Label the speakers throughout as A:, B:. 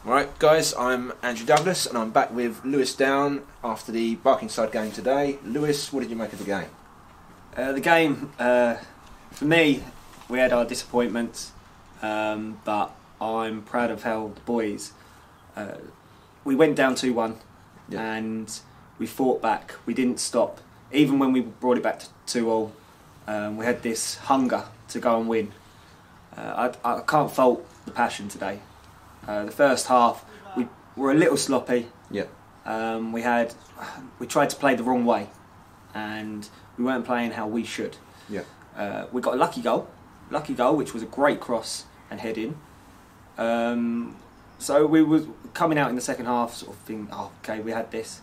A: Right, guys, I'm Andrew Douglas and I'm back with Lewis Down after the Barkingside game today. Lewis, what did you make of the game?
B: The game, for me, we had our disappointments, but I'm proud of how the boys, we went down 2-1 and we fought back. We didn't stop. Even when we brought it back to 2-all, we had this hunger to go and win. I can't fault the passion today. The first half, we were a little sloppy.
A: Yeah.
B: We tried to play the wrong way, and we weren't playing how we should.
A: Yeah.
B: We got a lucky goal, which was a great cross and head in. So we were coming out in the second half, sort of thinking, oh, okay, we had this.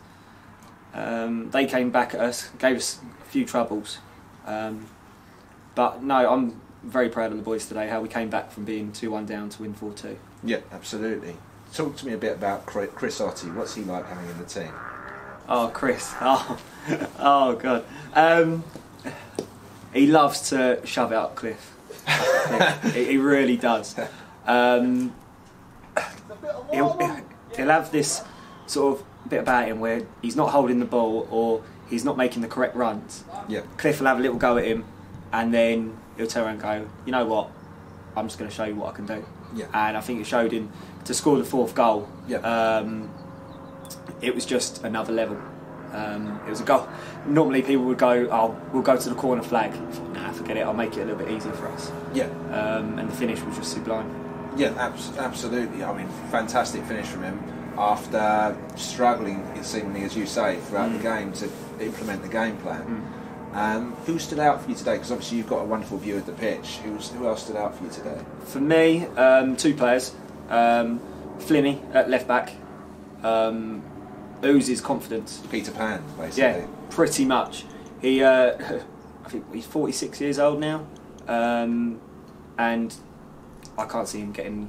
B: They came back at us, gave us a few troubles, but no, I'm very proud of the boys today, how we came back from being 2-1 down to win 4-2.
A: Yeah, absolutely. Talk to me a bit about Chris Ottey. What's he like having in the team?
B: Oh, Chris. Oh God. He loves to shove it up Cliff. He really does. He'll have this sort of bit about him where he's not holding the ball or he's not making the correct runs.
A: Yeah.
B: Cliff will have a little go at him, and then he'll turn around and go, you know what, I'm just going to show you what I can do.
A: Yeah.
B: And I think it showed him to score the fourth goal.
A: Yeah.
B: It was just another level. It was a goal. Normally people would go, oh, we'll go to the corner flag. Nah, forget it, I'll make it a little bit easier for us.
A: Yeah.
B: And the finish was just sublime.
A: Yeah, absolutely. I mean, fantastic finish from him after struggling, seemingly, as you say, throughout the game to implement the game plan. Who stood out for you today? Because obviously you've got a wonderful view of the pitch. Who else stood out for you today?
B: For me, two players. Flinney at left back oozes confidence.
A: Peter Pan, basically.
B: Yeah, pretty much. He, I think he's 46 years old now, and I can't see him getting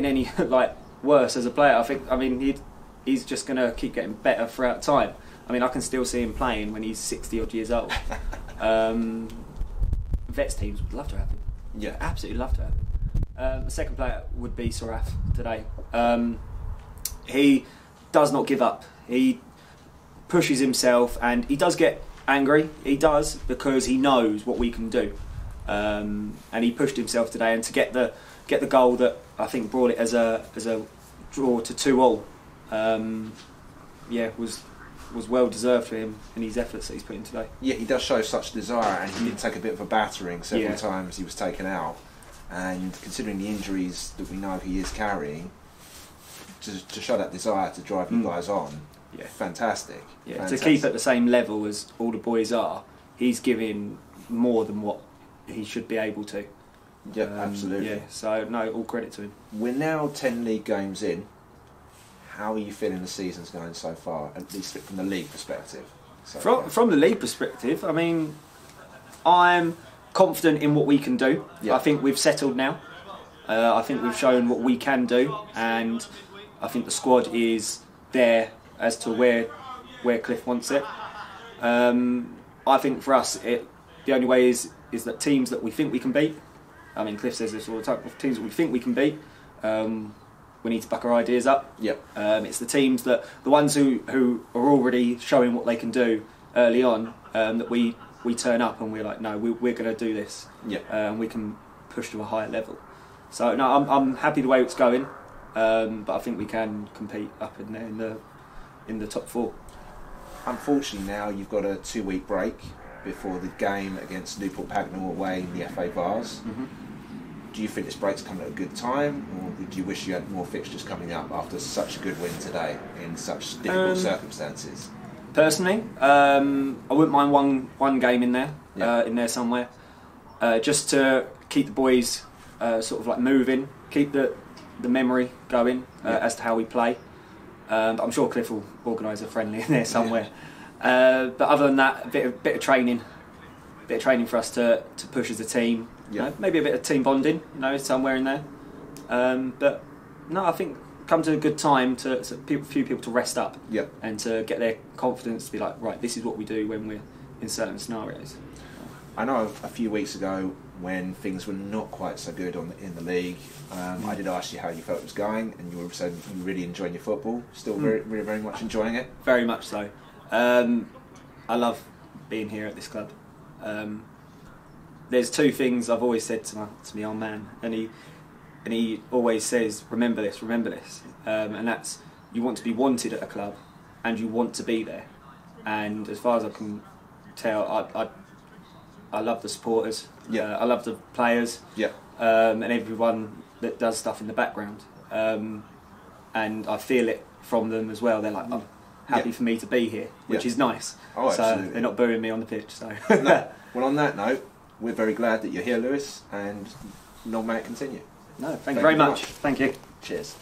B: any like worse as a player. I mean, he's just going to keep getting better throughout time. I mean, I can still see him playing when he's 60 odd years old. Vets teams would love to have him.
A: Yeah,
B: absolutely love to have him. The second player would be Saraf today. He does not give up. He pushes himself, and he does get angry. He does, because he knows what we can do. And he pushed himself today, and to get the goal that I think brought it as a draw to 2-all. Was well deserved for him and his efforts that he's put in today. Yeah,
A: he does show such desire, and he did take a bit of a battering several times. He was taken out, and considering the injuries that we know he is carrying, to show that desire to drive you guys on, fantastic.
B: Yeah,
A: fantastic.
B: To keep at the same level as all the boys are, he's giving more than what he should be able to.
A: Yeah, absolutely.
B: Yeah, so no, all credit to him.
A: We're now 10 league games in. How are you feeling the season's going so far, at least from the league perspective?
B: From the league perspective, I mean, I'm confident in what we can do.
A: Yeah.
B: I think we've settled now. I think we've shown what we can do, and I think the squad is there as to where Cliff wants it. I think for us, the only way is that teams that we think we can beat. I mean, Cliff says this all the time. Teams that we think we can beat, we need to back our ideas up.
A: Yep.
B: It's the teams the ones who are already showing what they can do early on, that we turn up and we're like, no, we're going to do this.
A: Yeah.
B: And we can push to a higher level. So no, I'm happy the way it's going, but I think we can compete up in there in the top four.
A: Unfortunately, now you've got a 2-week break before the game against Newport Pagnell away in the FA Vars. Do you think this break's coming at a good time, or do you wish you had more fixtures coming up after such a good win today in such difficult circumstances?
B: Personally, I wouldn't mind one game in there, somewhere, just to keep the boys sort of like moving, keep the memory going as to how we play. But I'm sure Cliff will organise a friendly in there somewhere. But other than that, a bit of training for us to push as a team. Maybe a bit of team bonding, somewhere in there. But no, I think come to a good time to few people to rest up and to get their confidence to be like, right, this is what we do when we're in certain scenarios.
A: I know a few weeks ago when things were not quite so good in the league. I did ask you how you felt it was going, and you were saying you were really enjoying your football. Still very much enjoying it?
B: Very much so. I love being here at this club. There's two things I've always said to my old man, and he always says, remember this, and that's, you want to be wanted at a club, and you want to be there. And as far as I can tell, I love the supporters.
A: Yeah.
B: I love the players.
A: Yeah.
B: And everyone that does stuff in the background. And I feel it from them as well. They're like, I'm happy for me to be here, which is nice.
A: Oh,
B: so
A: absolutely.
B: they're not booing me on the pitch. So.
A: No. Well, on that note, we're very glad that you're here, Lewis, and long may it continue.
B: No, thank you very much. Thank you.
A: Cheers.